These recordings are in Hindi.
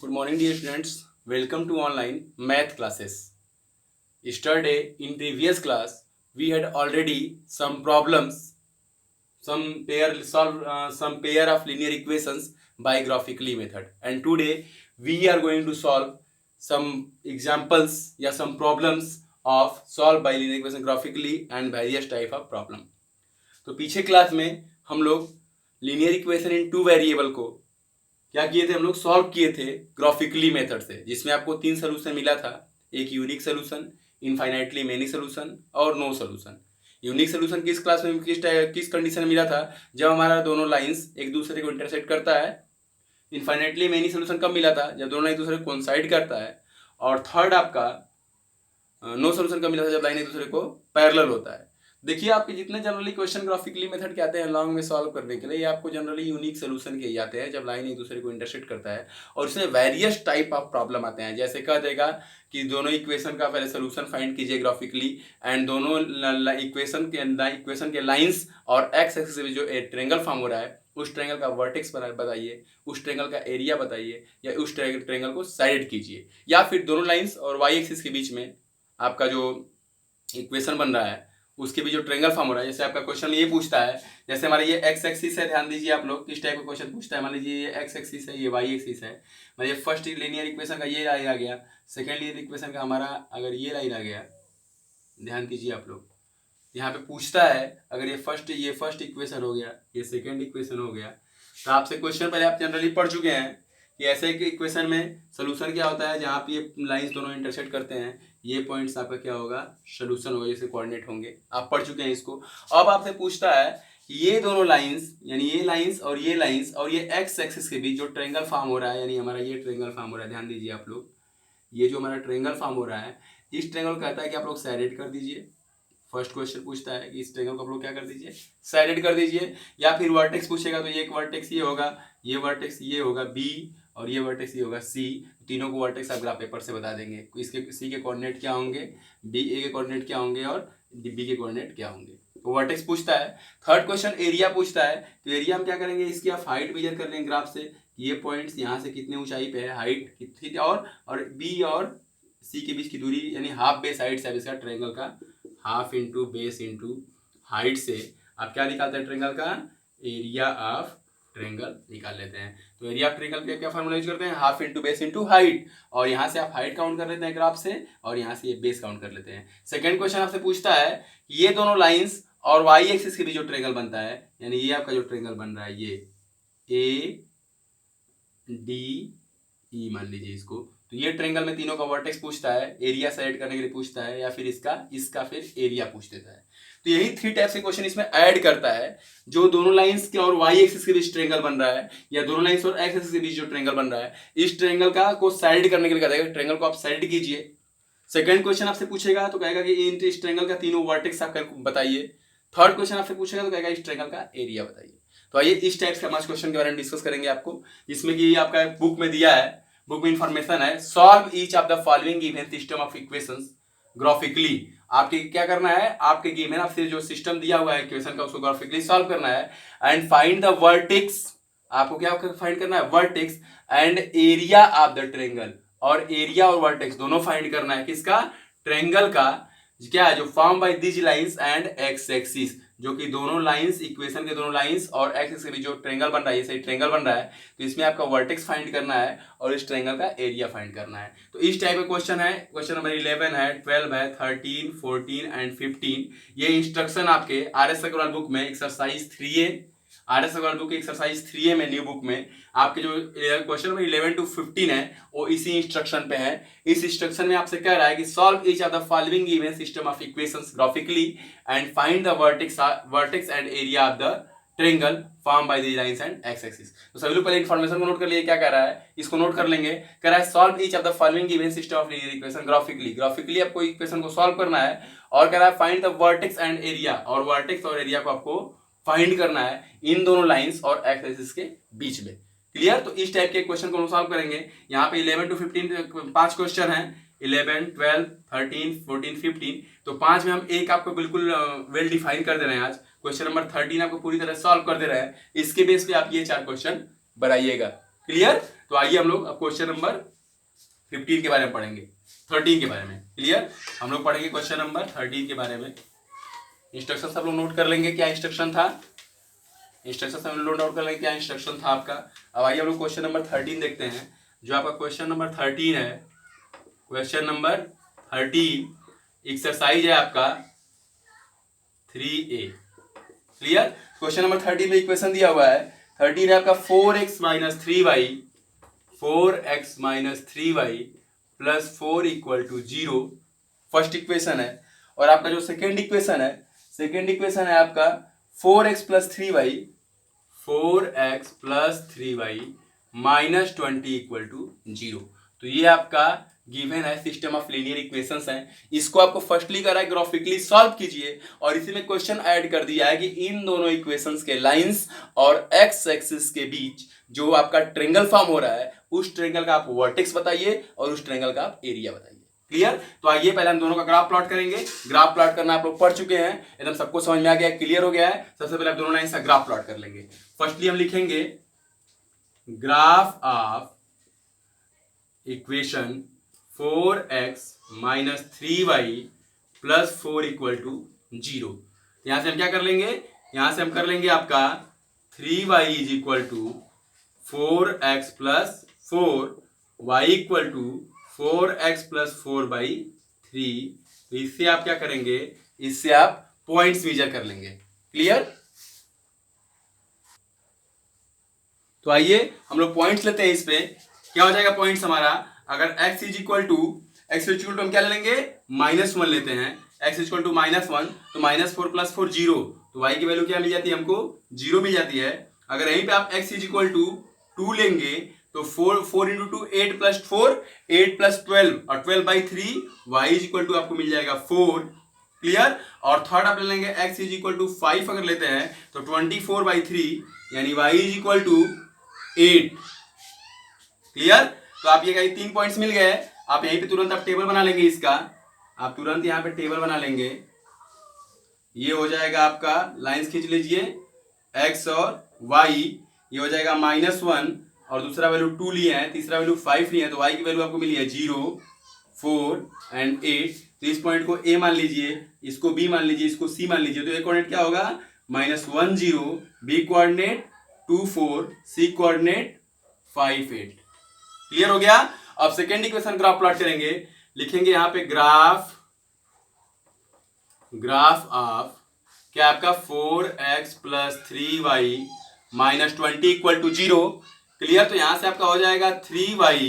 Good morning, dear students. Welcome to online math classes. Yesterday, in previous class, we had already some problems, some pair of linear equations by graphically method. And today, we are going to solve some examples, या some problems of solve by linear equation graphically and various type of problem. तो पीछे क्लास में हम लोग linear equation in two variable को क्या किए थे, हम लोग सॉल्व किए थे ग्राफिकली मेथड से, जिसमें आपको 3 सोल्यूशन मिला था। एक unique solution, infinitely many solution और नो सोल्यूशन। यूनिक सोल्यूशन किस क्लास में किस कंडीशन में मिला था? जब हमारा दोनों लाइंस एक दूसरे को इंटरसेक्ट करता है। इनफाइनाइटली मेनी सोल्यूशन कब मिला था? जब दोनों एक दूसरे को कोइंसाइड करता है। और थर्ड आपका नो सोल्यूशन कब मिला था? जब लाइन एक दूसरे को पैरेलल होता है। देखिए, आपके जितने जनरली क्वेश्चन ग्राफिकली मेथड के आते हैं लॉन्ग में सॉल्व करने के लिए, ये आपको जनरली यूनिक सोल्यूशन के ही आते हैं, जब लाइन एक दूसरे को इंटरसेक्ट करता है। और इसमें वेरियस टाइप ऑफ प्रॉब्लम आते हैं। जैसे कह देगा कि दोनों इक्वेशन का पहले सोल्यूशन फाइंड कीजिए ग्राफिकली, एंड दोनों इक्वेशन के लाइंस और एक्स एक्सिस में जो ट्रेंगल फॉर्म हो रहा है, उस ट्रेंगल का वर्टेक्स बताइए, उस ट्रेंगल का एरिया बताइए, या उस ट्रेंगल को साइड कीजिए। या फिर दोनों लाइंस और वाई एक्सिस के बीच में आपका जो इक्वेशन बन रहा है उसके भी जो ट्रेंगल फॉर्म हो रहा है। जैसे आपका क्वेश्चन ये पूछता है, जैसे हमारा ये एक्स एक्सिस है, ध्यान दीजिए आप लोग किस टाइप का क्वेश्चन पूछता है। मान लीजिए ये एक्स एक्सिस है, ये वाई एक्सिस है। मतलब ये फर्स्ट लीनियर इक्वेशन का ये लाइन आ गया, सेकेंड लीनियर इक्वेशन का हमारा अगर ये लाइन आ गया, ध्यान दीजिए आप लोग। यहाँ पे पूछता है अगर ये फर्स्ट इक्वेशन हो गया, ये सेकेंड इक्वेशन हो गया, तो आपसे क्वेश्चन पहले आप जनरली पढ़ चुके हैं कि ऐसे एक इक्वेशन में सोल्यूशन क्या होता है। जहाँ पे ये लाइंस दोनों इंटरसेक्ट करते हैं, ये पॉइंट्स आपका क्या होगा, सोल्यूशन होगा, जैसे कोऑर्डिनेट होंगे। आप पढ़ चुके हैं इसको। अब आपसे पूछता है कि ये दोनों लाइंस, यानी ये लाइंस और ये एक्स एक्सिस के बीच जो ट्रेंगल फॉर्म हो रहा है, यानी हमारा ये ट्रेंगल फॉर्म हो रहा है, ध्यान दीजिए आप लोग। ये जो हमारा ट्रेंगल फॉर्म हो रहा है, इस ट्रेंगल को कहता है कि आप लोग साइडेड कर दीजिए। फर्स्ट क्वेश्चन पूछता है कि इस ट्रेंगल को आप लोग क्या कर दीजिए, साइडेड कर दीजिए। या फिर वर्टेक्स पूछेगा तो ये एक वर्टेक्स ये होगा, ये वर्टेक्स ये होगा बी, और ये वर्टेक्स ये होगा सी। तीनों को वर्टेक्स आप ग्राफ पेपर से बता देंगे। इसके सी के कोऑर्डिनेट क्या होंगे, डी ए के कोऑर्डिनेट क्या होंगे, और बी के कोऑर्डिनेट क्या होंगे। तो वर्टेक्स पूछता है। थर्ड क्वेश्चन एरिया पूछता है। तो एरिया हम क्या करेंगे, इसकी आप हाइट मेजर कर लेंगे ग्राफ से। ये पॉइंट्स यहाँ से कितने ऊंचाई पे है, हाइट कितनी, और बी और सी के बीच की दूरी, यानी हाफ बेस हाइट से इसका ट्रेंगल का half into base into height से आप क्या निकालते हैं, ट्रेंगल का एरिया ऑफ ट्रेंगल निकाल लेते हैं। तो एरिया ऑफ ट्रेंगल का क्या फॉर्मूला यूज करते हैं, half into base into height. और यहाँ से आप हाइट काउंट कर लेते हैं ग्राफ से, और यहाँ से ये बेस काउंट कर लेते हैं। सेकंड क्वेश्चन आपसे पूछता है कि ये दोनों लाइंस और वाई एक्सिस के बीच जो ट्रेंगल बनता है, यानी ये आपका जो ट्रेंगल बन रहा है, ये ए डी ई मान लीजिए इसको। तो ये ट्रेंगल में तीनों का वर्टेक्स पूछता है, एरिया सेलेक्ट करने के लिए पूछता है, या फिर इसका फिर एरिया पूछ देता है। तो यही 3 टाइप के क्वेश्चन इसमें ऐड करता है। जो दोनों लाइंस के और वाई एक्सिस के बीच ट्रेंगल बन रहा है, या दोनों लाइंस और एक्स एक्सिस के बीच जो ट्रेंगल बन रहा है, इस ट्रेंगल का को साइड करने के लिए कहता है ट्रेंगल को आप साइड कीजिए। सेकंड क्वेश्चन आपसे पूछेगा तो कहेगा कि इस ट्रेंगल का तीनों वर्टेक्स आप बताइए। थर्ड क्वेश्चन आपसे पूछेगा तो कहेगा इस ट्रेंगल का एरिया बताइए। तो आइए इस टाइप के 5 क्वेश्चन के बारे में डिस्कस करेंगे आपको, जिसमें कि आपका बुक में दिया है, बुक में इंफॉर्मेशन है, solve each of the following given system of equations graphically. आपके क्या करना है, आपके गिवन आपसे जो सिस्टम दिया हुआ है इक्वेशन का, उसको ग्राफिकली सॉल्व करना है। एंड फाइंड द वर्टेक्स, आपको क्या फाइंड करना है, vertex and area of the triangle. और एरिया और वर्टेक्स दोनों फाइंड करना है, किसका, ट्रेंगल का। क्या है, जो form by these lines and x axis, जो कि दोनों लाइंस, इक्वेशन के दोनों लाइंस और एक्स एक्सिस के बीच जो ट्रेंगल बन रहा है, सही ट्रेंगल बन रहा है, तो इसमें आपका वर्टेक्स फाइंड करना है और इस ट्रेंगल का एरिया फाइंड करना है। तो इस टाइप का क्वेश्चन है। क्वेश्चन नंबर 11 है, 12 है, 13, 14 एंड 15। ये इंस्ट्रक्शन आपके आर एस अग्रवाल बुक में exercise 3A, R S Agarwal book exercise 3A में, न्यू बुक में आपके जो क्वेश्चन नंबर 11 to 15 है, वो इसी इंस्ट्रक्शन पे है। इस इंस्ट्रक्शन में आपसे कह रहा है कि solve each of the following given system of equations graphically and find the vertex and area of the triangle form by the lines and x axis. तो सभी लोग पहले इन्फॉर्मेशन को नोट कर लिए, क्या कह रहा है, इसको नोट कर लेंगे। कह रहा है solve each of the following given system of linear equation graphically आपको इक्वेशन को सॉल्व करना है। और कह रहा है find the vertex and area, और वर्टेक्स और एरिया को आपको फाइंड करना है इन दोनों लाइंस और एक्स एक्सिस के बीच में। क्लियर। तो इस टाइप के क्वेश्चन को हम सॉल्व करेंगे। यहाँ पे 11 to 15 5 क्वेश्चन है, 11, 12, 13, 14, 15। तो 5 में हम एक आपको बिल्कुल वेल डिफाइन कर दे रहे हैं। आज क्वेश्चन नंबर 13 आपको पूरी तरह सॉल्व कर दे रहे हैं। इसके बेस पे आप ये 4 क्वेश्चन बनाइएगा। क्लियर? तो आइए हम लोग अब क्वेश्चन नंबर 15 के बारे में पढ़ेंगे, 13 के बारे में। क्लियर? हम लोग पढ़ेंगे क्वेश्चन नंबर 13 के बारे में। इंस्ट्रक्शन सब लोग नोट कर लेंगे, क्या इंस्ट्रक्शन था? इंस्ट्रक्शन सब लोग नोट कर लेंगे, क्या इंस्ट्रक्शन था आपका। अब आइए हम लोग क्वेश्चन नंबर 13 देखते हैं। जो आपका क्वेश्चन नंबर 13 है, क्वेश्चन नंबर 13 एक्सरसाइज है आपका 3A। क्लियर? क्वेश्चन नंबर 13 में इक्वेशन दिया हुआ है, 13 है आपका 4x minus 3y, 4x minus 3y plus 4 equal to 0, first equation है। और आपका जो सेकेंड इक्वेशन है, सेकेंड इक्वेशन है आपका 4x plus 3y, 4x plus 3y minus 20 equal to 0। तो ये आपका गिवन है, सिस्टम ऑफ लीनियर इक्वेशंस हैं। इसको आपको फर्स्टली करा है ग्राफिकली सॉल्व कीजिए, और इसी में क्वेश्चन ऐड कर दिया है कि इन दोनों इक्वेशंस के लाइंस और एक्स एक्सिस के बीच जो आपका ट्रेंगल फॉर्म हो रहा है, उस ट्रेंगल का आप वर्टेक्स बताइए और उस ट्रेंगल का आप एरिया बताइए। क्लियर? तो आइए पहले हम दोनों का ग्राफ प्लॉट करेंगे। ग्राफ प्लॉट करना आप लोग पढ़ चुके हैं, एकदम सबको समझ में आ गया, क्लियर हो गया है। सबसे पहले आप दोनों लाइन से ग्राफ प्लॉट कर लेंगे। फर्स्टली हम लिखेंगे graph of equation 4x minus 3y plus 4 equal to 0। यहां से हम क्या कर लेंगे, यहां से हम कर लेंगे आपका 3y is equal to 4x plus 4y equal to 4x plus 4/3। तो इससे आप क्या करेंगे, इससे आप पॉइंट्स मेजर कर लेंगे। क्लियर? तो आइए हम लोग पॉइंट्स लेते हैं। इस पे क्या हो जाएगा पॉइंट्स हमारा, अगर x इज इक्वल टू हम क्या ले लेंगे, -1 लेते हैं। x इज इक्वल टू -1 तो -4 प्लस 4 0, तो y की वैल्यू क्या मिल जाती है हमको, 0 मिल जाती है। अगर यहीं पे आप x इज इक्वल टू 2 लेंगे तो 4 इंटू 2 8 प्लस 4 8 प्लस 12 और 12/3 y इज इक्वल टू आपको मिल जाएगा 4। क्लियर? और थर्ड आप ले लेंगे x इज इक्वल टू 5 अगर लेते हैं तो 24/3 यानी y is equal to 8। Clear? तो आप ये कहीं 3 पॉइंट्स मिल गए। आप यहीं पे तुरंत आप टेबल बना लेंगे इसका, आप तुरंत यहाँ पे टेबल बना लेंगे। ये हो जाएगा आपका, लाइंस खींच लीजिए, x और y, ये हो जाएगा -1 और दूसरा वैल्यू 2 लिए हैं, तीसरा वैल्यू 5 लिए हैं, तो y की वैल्यू आपको मिली है 0 4 एंड 8। तो इस पॉइंट को a मान लीजिए, इसको b मान लीजिए, इसको c मान लीजिए। तो a कोऑर्डिनेट क्या होगा, -1 0, b coordinate 2 4, c coordinate 5 8। Clear हो गया? अब सेकेंड इक्वेशन ग्राफ प्लॉट करेंगे। लिखेंगे यहां पे ग्राफ ऑफ क्या आपका 4x plus 3y minus 20 equal to 0। Clear? तो यहां से आपका हो जाएगा 3y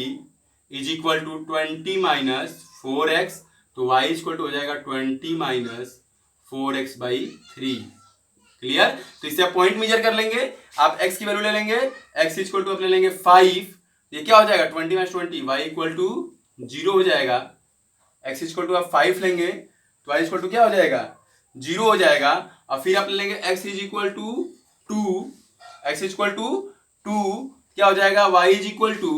is equal to 20 minus 4x, तो y इज इक्वल टू हो जाएगा 20 माइनस 4x/3। क्लियर? तो इससे आप पॉइंट मेजर कर लेंगे। आप x की वैल्यू ले लेंगे, x इज इक्वल टू आप ले लेंगे 5, ये क्या हो जाएगा 20 माइनस 20 y इक्वल टू 0 हो जाएगा। x इक्वल टू आप 5 लेंगे तो y इक्वल टू क्या हो जाएगा, 0 हो जाएगा। और फिर आप ले लेंगे x is equal to 2, x equal to 2 क्या हो जाएगा, y इज इक्वल टू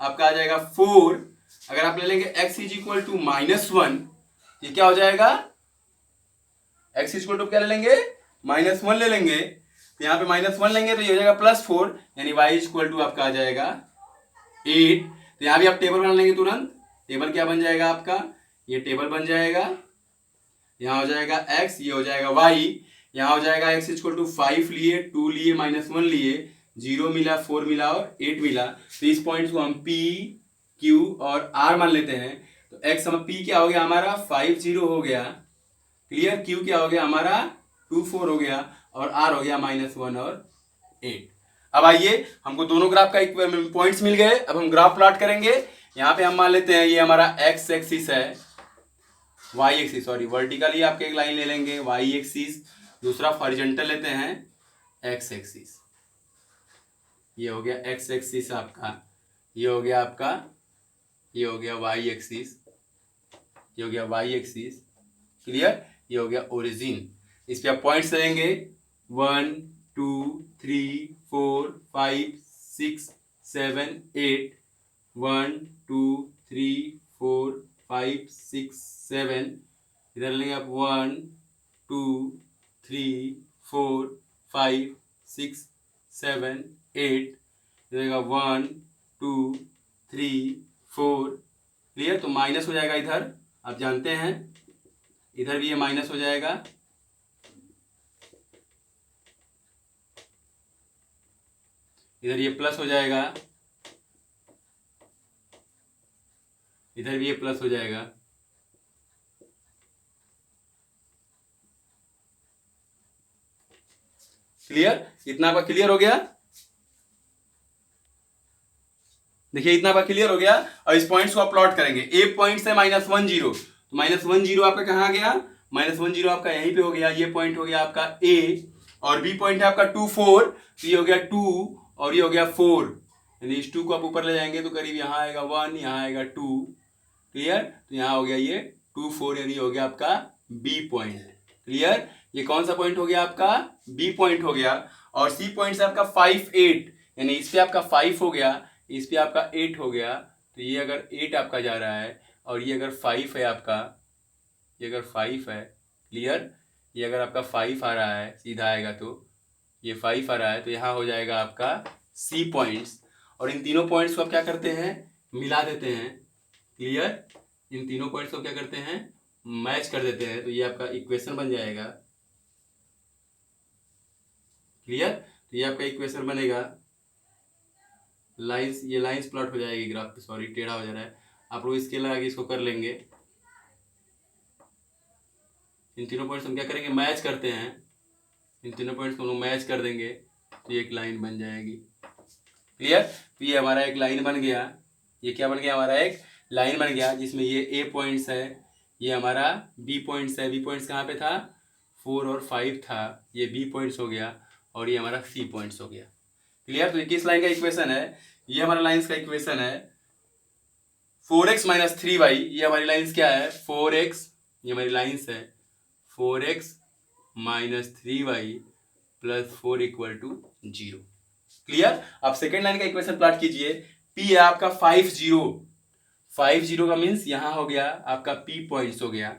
आपका आ जाएगा 4। अगर आप ले लेंगे x इज इक्वल टू -1, ये क्या हो जाएगा, x इक्वल टू क्या ले लेंगे, -1 ले लेंगे। तो यहाँ पे -1 लेंगे तो ये हो जाएगा +4, यानी y इक्वल टू आपका आ जाएगा 8। तो यहाँ भी आप टेबल बना लेंगे तुरंत। टेबल क्या बन जाएगा आपका, ये टेबल बन जाएगा। यहाँ हो जाएगा x, ये हो जाएगा y। यहाँ हो जाएगा x इक्वल टू 5 लिए, 2 लिए, -1 लिए, 0 मिला, 4 मिला और 8 मिला। तो इस पॉइंट को हम p q और r मान लेते हैं। तो x हम p क्या हो गया हमारा 5 0 हो गया। क्लियर? q क्या हो गया हमारा 2 4 हो गया और r हो गया -1 और 8। अब आइए, हमको दोनों ग्राफ का पॉइंट्स मिल गए। अब हम ग्राफ प्लॉट करेंगे। यहाँ पे हम मान लेते हैं ये हमारा x एक्सिस है, y एक्सिस सॉरी वर्टिकली आपके एक लाइन ले लेंगे y एक्सिस, दूसरा हॉरिजॉन्टल लेते हैं x एक्सिस। ये हो गया x एक्सिस आपका, ये हो गया आपका, ये हो गया y एक्सिस, ये हो गया y एक्सिस। क्लियर? ये हो गया ओरिजिन। इस पे आप पॉइंट्स लेंगे 1 2 3 4 5 6 7 8, 1 2 3 4 5 6 7। इधर लेंगे आप 1 2 3 4 5 6 7 8। रहेगा 1 2 3 4। क्लियर? तो माइनस हो जाएगा इधर, आप जानते हैं इधर भी ये माइनस हो जाएगा, इधर ये प्लस हो जाएगा, इधर भी ये प्लस हो जाएगा। क्लियर? इतना आपका क्लियर हो गया? देखिए इतना आपका क्लियर हो गया। और इस पॉइंट्स को आप प्लॉट करेंगे। ए पॉइंट से -10, तो -10 आपका कहाँ गया? -10 आपका यहीं पे हो गया। ये पॉइंट हो गया आपका ए, और बी पॉइंट है आपका 2 4, तो ये हो गया 2 और ये हो गया 4, यानी इस 2 को आप ऊपर ले जाएंगे तो करीब यहाँ आएगा 1, यहाँ आएगा 2। क्लियर? तो यहाँ हो गया ये 2 4, यानी हो गया आपका बी पॉइंट। क्लियर? ये कौन सा पॉइंट हो गया आपका? बी पॉइंट हो गया। और सी पॉइंट से आपका 5 8, यानी इस पे आपका 5 हो गया, इस पे आपका 8 हो गया। तो ये अगर 8 आपका जा रहा है और ये अगर 5 है आपका, ये अगर 5 है, क्लियर, ये अगर आपका 5 आ रहा है, सीधा आएगा तो ये 5 आ रहा है, तो यहाँ हो जाएगा आपका सी पॉइंट्स। और इन तीनों पॉइंट्स को आप क्या करते हैं? मिला देते हैं। क्लियर? इन तीनों पॉइंट्स को क्या करते हैं? मैच कर देते हैं, तो ये आपका इक्वेशन बन जाएगा। क्लियर? तो ये आपका इक्वेशन बनेगा। लाइंस, ये लाइंस प्लॉट हो जाएगी, ग्राफ सॉरी टेढ़ा हो जा रहा है, आप लोग इसके लगा के इसको कर लेंगे। इन तीनों पॉइंट्स हम क्या करेंगे? मैच करते हैं। इन तीनों पॉइंट्स को हम लोग मैच कर देंगे तो ये एक लाइन बन जाएगी। क्लियर? तो ये हमारा एक लाइन बन गया। ये क्या बन गया? हमारा एक लाइन बन गया जिसमें ये ए पॉइंट्स है, ये हमारा बी पॉइंट्स है। बी पॉइंट्स कहाँ पे था? 4 और 5 था, ये बी पॉइंट्स हो गया, और ये हमारा सी पॉइंट्स हो गया। क्लियर? तो ये किस लाइन का इक्वेशन है? ये हमारा लाइंस का इक्वेशन है। 4x - 3y, ये हमारी लाइंस क्या है? 4x, ये हमारी लाइंस है 4x - 3y + 4 = 0। क्लियर? आप सेकेंड लाइन का इक्वेशन प्लॉट कीजिए। p है आपका 5 0, 5 0 का मीन्स यहाँ हो गया आपका p पॉइंट्स हो गया।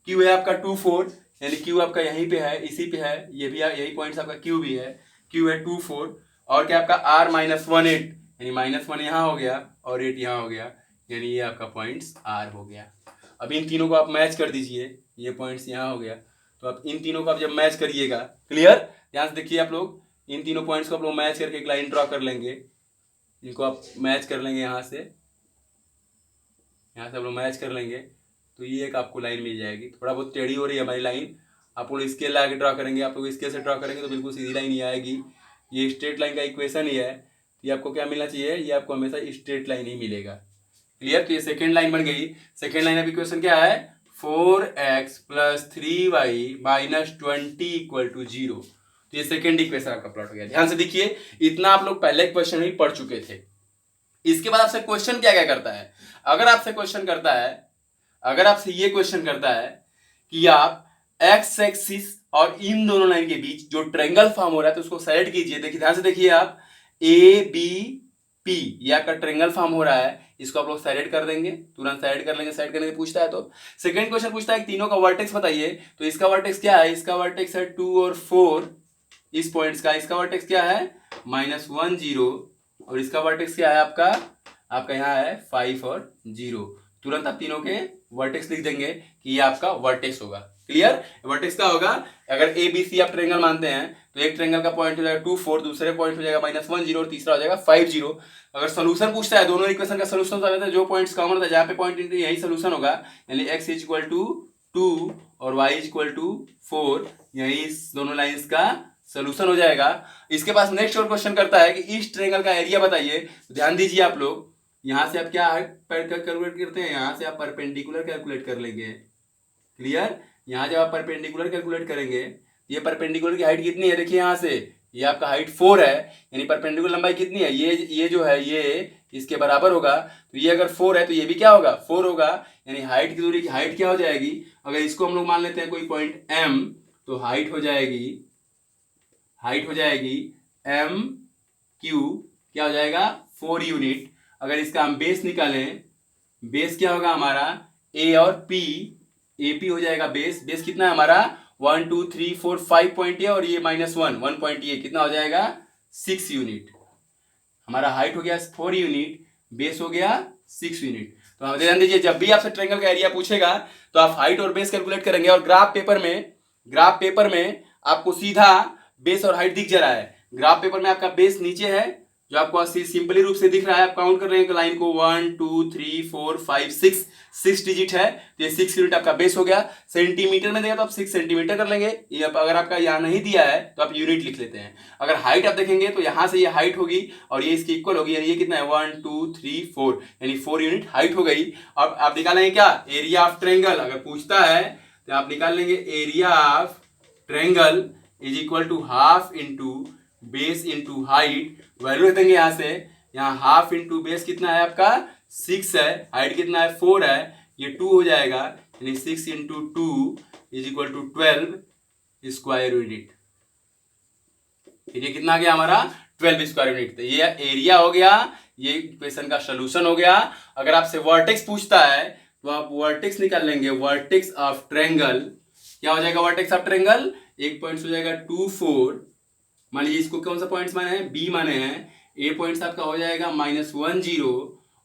q है आपका 2 4, यानी q आपका यहीं पे है, इसी पे है, ये भी यही पॉइंट्स आपका q भी है, q है 2 4। और क्या आपका r - 1 8, यानी -1 यहाँ हो गया और 8 यहाँ हो गया, यानी ये आपका पॉइंट्स r हो गया। अब इन तीनों को आप मैच कर दीजिए, ये पॉइंट्स यहाँ हो गया, तो आप इन तीनों को आप जब मैच करिएगा, क्लियर, ध्यान से देखिए आप लोग, इन तीनों पॉइंट्स को आप लोग मैच करके एक लाइन ड्रॉ कर लेंगे। इनको आप मैच कर लेंगे, यहाँ से आप लोग मैच कर लेंगे तो ये एक आपको लाइन मिल जाएगी। थोड़ा बहुत टेढ़ी हो रही है हमारी लाइन, आप लोग स्केल लगा के ड्रॉ करेंगे, आप लोग स्केल से ड्रॉ करेंगे तो बिल्कुल सीधी लाइन ही आएगी। ये स्ट्रेट लाइन का इक्वेशन ही है, ये आपको क्या मिलना चाहिए? ये आपको हमेशा स्ट्रेट लाइन ही मिलेगा। क्लियर? तो ये सेकेंड लाइन बन गई। सेकेंड लाइन ऑफ इक्वेशन क्या है? 4x + 3y - 20 = 0। तो ये सेकेंड इक्वेशन आपका प्लॉट हो गया। ध्यान से देखिए, इतना आप लोग पहले क्वेश्चन ही पढ़ चुके थे। इसके बाद आपसे क्वेश्चन क्या क्या करता है? अगर आपसे क्वेश्चन करता है, अगर आपसे ये क्वेश्चन करता है कि आप एक्स एक्सिस और इन दोनों लाइन के बीच जो ट्रायंगल फॉर्म हो रहा है तो उसको सेलेक्ट कीजिए। देखिए ध्यान से देखिए, आप ए बी पी, ये आपका ट्रायंगल फॉर्म हो रहा है, इसको आप लोग सेलेक्ट कर देंगे, तुरंत सेलेक्ट कर लेंगे। सेलेक्ट करने के पूछता है तो सेकंड क्वेश्चन पूछता है तीनों का वर्टेक्स बताइए, तो इसका वर्टेक्स क्या है? इसका वर्टेक्स है 2 और 4 इस पॉइंट्स का। इसका वर्टेक्स क्या है? -1 0, और इसका वर्टेक्स क्या है आपका? आपका यहाँ है 5 और 0। तुरंत आप तीनों के वर्टेक्स लिख देंगे कि ये आपका वर्टेक्स होगा। क्लियर? वर्टेक्स का होगा, अगर ए बी सी आप ट्रायंगल मानते हैं तो एक ट्रायंगल का पॉइंट हो जाएगा 2 4, दूसरे पॉइंट हो जाएगा -1 0 और तीसरा हो जाएगा 5 0। अगर सोल्यूशन पूछता है, दोनों इक्वेशन का सोल्यूशन तो जो पॉइंट्स कॉमन होता है, जहाँ पे पॉइंट यही सोल्यूशन होगा, यानी x = 2 और y = 4, यही दोनों लाइंस का सोल्यूशन हो जाएगा। इसके पास नेक्स्ट और क्वेश्चन करता है कि इस ट्रायंगल का एरिया बताइए। ध्यान दीजिए आप लोग, यहाँ से आप क्या कैलकुलेट करते हैं? यहाँ से आप परपेंडिकुलर कैलकुलेट कर लेंगे। क्लियर? यहाँ जब आप परपेंडिकुलर कैलकुलेट करेंगे, ये परपेंडिकुलर की हाइट कितनी है? देखिए यहाँ से ये आपका हाइट 4 है, यानी परपेंडिकुलर लंबाई कितनी है? ये जो है ये इसके बराबर होगा, तो ये अगर 4 है तो ये भी क्या होगा? 4 होगा, यानी हाइट की दूरी की हाइट क्या हो जाएगी? अगर इसको हम लोग मान लेते हैं कोई पॉइंट M, तो हाइट हो जाएगी MQ, क्या हो जाएगा? 4 यूनिट। अगर इसका हम बेस निकालें, बेस क्या होगा हमारा? A और P, AP हो जाएगा बेस। बेस कितना है हमारा? 1 2 3 4 5 पॉइंट है, और ये -1 1 पॉइंट, ये कितना हो जाएगा? 6 यूनिट। हमारा हाइट हो गया 4 यूनिट, बेस हो गया 6 यूनिट। तो हम ध्यान दीजिए, जब भी आपसे ट्रायंगल का एरिया पूछेगा तो आप हाइट और बेस कैलकुलेट करेंगे, और ग्राफ पेपर में आपको सीधा बेस और हाइट दिख जा रहा है। ग्राफ पेपर में आपका बेस नीचे है, जो आपको सिंपली रूप से दिख रहा है, आप काउंट कर रहे हैं लाइन को 1 2 3 4 5 6 डिजिट है, तो ये 6 यूनिट आपका बेस हो गया। सेंटीमीटर में देगा तो आप 6 सेंटीमीटर कर लेंगे, ये अगर आपका यहाँ नहीं दिया है तो आप यूनिट लिख लेते हैं। अगर हाइट आप देखेंगे तो यहाँ से ये हाइट होगी और ये इसकी इक्वल होगी, यानी ये कितना है 1 2 3 4, यानी 4 यूनिट हाइट हो गई। अब आप निकालेंगे क्या, एरिया ऑफ ट्रायंगल। अगर पूछता है तो आप निकाल लेंगे area of triangle is equal to half into base into height. Value रख देंगे यहाँ से, यहाँ हाफ इंटू बेस कितना है आपका 6 है, हाइट कितना है 4 है, ये 2 हो जाएगा, यानी 6 into 2 is equal to 12 square unit. ये कितना आ गया हमारा 12 स्क्वायर यूनिट। तो ये एरिया हो गया, ये इक्वेशन का सोल्यूशन हो गया। अगर आपसे वर्टेक्स पूछता है तो आप वर्टेक्स निकाल लेंगे, वर्टेक्स ऑफ ट्रायंगल क्या हो जाएगा, वर्टेक्स ऑफ ट्रायंगल एक पॉइंट हो जाएगा 2 4, मान लीजिए इसको कौन सा पॉइंट्स माने हैं, बी माने हैं, ए पॉइंट्स आपका हो जाएगा -1 0,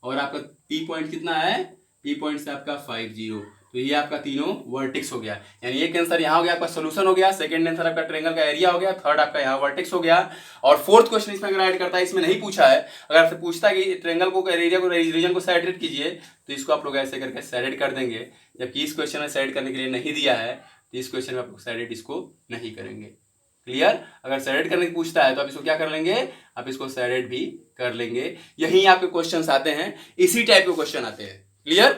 और आपका पी पॉइंट कितना है, पी पॉइंट से आपका 5 0। तो ये आपका तीनों वर्टेक्स हो गया, यानी एक आंसर यहाँ हो गया आपका सोल्यूशन हो गया, सेकंड आंसर आपका ट्रायंगल का एरिया हो गया, थर्ड आपका यहाँ वर्टेक्स हो गया। और फोर्थ क्वेश्चन इसमें अगर ऐड करता है, इसमें नहीं पूछा है, अगर आपसे पूछता है कि ट्रायंगल को एरिया को रीजन को सैडेड कीजिए, तो इसको आप लोग ऐसे करके सैडेड कर देंगे, जबकि इस क्वेश्चन में सैडेड करने के लिए नहीं दिया है, तो इस क्वेश्चन में आप लोग सैडेड इसको नहीं करेंगे। क्लियर। अगर सैडेड करने की पूछता है तो आप इसको क्या कर लेंगे, आप इसको सैडेड भी कर लेंगे। यही आपके क्वेश्चंस आते हैं, इसी टाइप के क्वेश्चन आते हैं। क्लियर।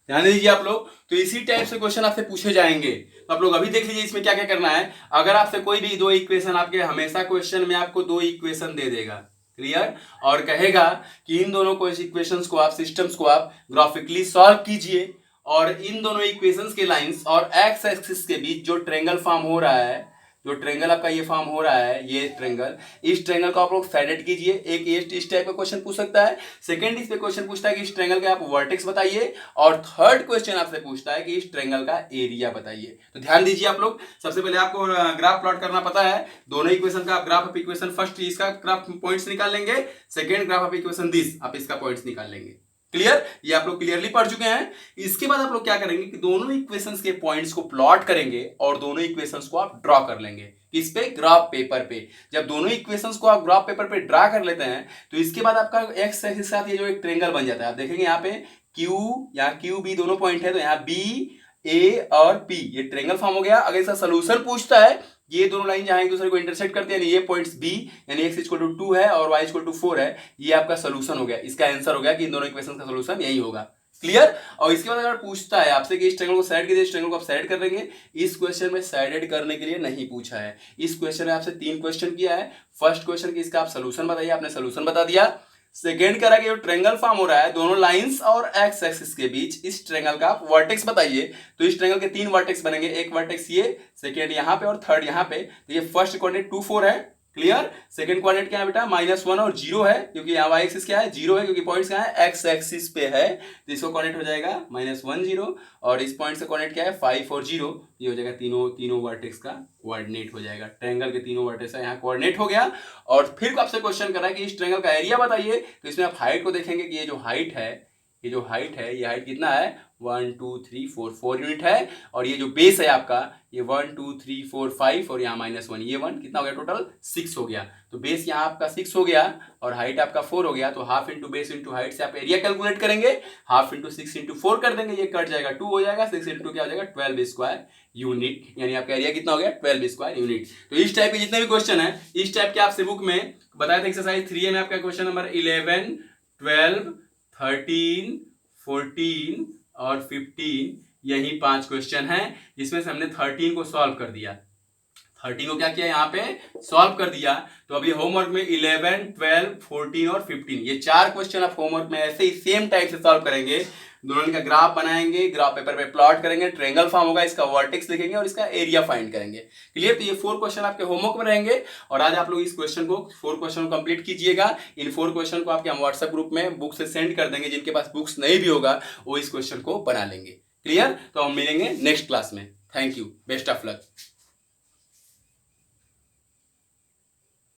ध्यान दीजिए आप लोग, तो इसी टाइप से क्वेश्चन आपसे पूछे जाएंगे। तो आप लोग अभी देख लीजिए इसमें क्या क्या करना है। अगर आपसे कोई भी दो इक्वेशन, आपके हमेशा क्वेश्चन में आपको दो इक्वेशन दे देगा, क्लियर, और कहेगा कि इन दोनों को इक्वेशंस को आप सिस्टम्स को आप ग्राफिकली सॉल्व कीजिए, और इन दोनों इक्वेशंस के लाइंस और एक्स एक्सिस के बीच जो ट्रायंगल फॉर्म हो रहा है, जो ट्रायंगल आपका ये फॉर्म हो रहा है, ये ट्रायंगल, इस ट्रायंगल को आप लोग सैडेड कीजिए। एक ये इस टाइप का क्वेश्चन पूछ सकता है। सेकंड इस पे क्वेश्चन पूछता है कि इस ट्रायंगल के आप वर्टेक्स बताइए, और थर्ड क्वेश्चन आपसे पूछता है कि इस ट्रायंगल का एरिया बताइए। तो ध्यान दीजिए आप लोग, सबसे पहले आपको ग्राफ प्लॉट करना पता है, दोनों इक्वेशन का आप ग्राफ ऑफ इक्वेशन, फर्स्ट इसका ग्राफ पॉइंट्स निकाल लेंगे, second graph of equation this, आप इसका पॉइंट्स निकाल लेंगे। क्लियर, ये आप लोग क्लियरली पढ़ चुके हैं। इसके बाद आप लोग क्या करेंगे कि दोनों इक्वेशंस के पॉइंट्स को प्लॉट करेंगे और दोनों इक्वेशंस को आप ड्रॉ कर लेंगे। किस पे, ग्राफ पेपर पे। जब दोनों इक्वेशंस को आप ग्राफ पेपर पे ड्रा कर लेते हैं तो इसके बाद आपका एक्स एक्सिस के साथ ये जो एक ट्रायंगल बन जाता है। आप देखेंगे यहाँ पे क्यू, यहाँ क्यू बी दोनों पॉइंट है, तो यहाँ बी ए और पी, ये ट्रायंगल फॉर्म हो गया। अगर इसका सोल्यूशन पूछता है, ये दोनों लाइन जहां एक दूसरे को इंटरसेक्ट करते हैं, ये पॉइंट्स बी, यानी x इक्वल टू 2 है और y इक्वल टू 4 है, ये आपका सोल्यूशन हो गया। इसका आंसर हो गया कि इन दोनों इक्वेशन का सोल्यूशन यही होगा। क्लियर। और इसके बाद अगर पूछता है आपसे कि इस ट्रायंगल को साइड कीजिए, इस ट्रायंगल को आप साइड कर देंगे, इस क्वेश्चन में साइडेड करने के लिए नहीं पूछा है। इस क्वेश्चन में आपसे 3 क्वेश्चन किया है। फर्स्ट क्वेश्चन की इसका आप सोल्यूशन बताइए, आपने सोल्यूशन बता दिया। सेकेंड करा कि जो ट्रायंगल फॉर्म हो रहा है दोनों लाइंस और एक्स एक्सिस के बीच, इस ट्रायंगल का वर्टेक्स बताइए। तो इस ट्रायंगल के 3 वर्टेक्स बनेंगे, एक वर्टेक्स ये, सेकेंड यहाँ पे और थर्ड यहाँ पे। तो ये फर्स्ट कोऑर्डिनेट 2 4 है। क्लियर। सेकंड कोऑर्डिनेट क्या है बेटा, -1 और 0 है, क्योंकि यहाँ y एक्सिस क्या है, 0 है, क्योंकि पॉइंट्स क्या है, x एक्सिस पे है, तो इसको कोऑर्डिनेट हो जाएगा -1 0, और इस पॉइंट से कोऑर्डिनेट क्या है 5 और 0, ये हो जाएगा तीनों वर्टेक्स का कोऑर्डिनेट हो जाएगा। ट्रायंगल के तीनों वर्टेक्स का यहाँ कोऑर्डिनेट हो गया। और फिर आपसे क्वेश्चन कर रहा है कि इस ट्रायंगल का एरिया बताइए। तो इसमें आप हाइट को देखेंगे कि ये जो हाइट है, ये हाइट कितना है, 1 2 3 4 यूनिट है, और ये जो बेस है आपका, ये 1 2 3 4 5 और यहाँ -1, ये 1, कितना हो गया, टोटल 6 हो गया। तो बेस यहाँ आपका 6 हो गया और हाइट आपका 4 हो गया। तो half into base into height से आप एरिया कैलकुलेट करेंगे, हाफ इंटू 6 इंटू 4 कर देंगे, ये कट जाएगा 2 हो जाएगा, 6 इंटू क्या हो जाएगा 12 स्क्वायर यूनिट, यानी आपका एरिया कितना हो गया 12 स्क्वायर यूनिट। तो इस टाइप के जितने भी क्वेश्चन है, इस टाइप के आपसे बुक में बताया था। एक्सरसाइज 3 में आपका क्वेश्चन नंबर 11 12 13 14 और 15, यही 5 क्वेश्चन हैं, जिसमें से हमने 13 को सॉल्व कर दिया। 13 को क्या किया, यहाँ पे सॉल्व कर दिया। तो अभी होमवर्क में 11 12 14 और 15, ये 4 क्वेश्चन आप होमवर्क में ऐसे ही सेम टाइप से सॉल्व करेंगे। दोनों का ग्राफ बनाएंगे, ग्राफ पेपर पे प्लॉट करेंगे, ट्रायंगल फॉर्म होगा, इसका वर्टेक्स लिखेंगे और इसका एरिया फाइंड करेंगे। क्लियर। तो ये 4 क्वेश्चन आपके होमवर्क में रहेंगे, और आज आप लोग इस क्वेश्चन को 4 क्वेश्चन को कंप्लीट कीजिएगा। इन 4 क्वेश्चन को आपके हम व्हाट्सएप ग्रुप में बुक से सेंड कर देंगे। जिनके पास बुक्स नहीं भी होगा वो इस क्वेश्चन को बना लेंगे। क्लियर। तो हम मिलेंगे नेक्स्ट क्लास में। Thank you, best of luck.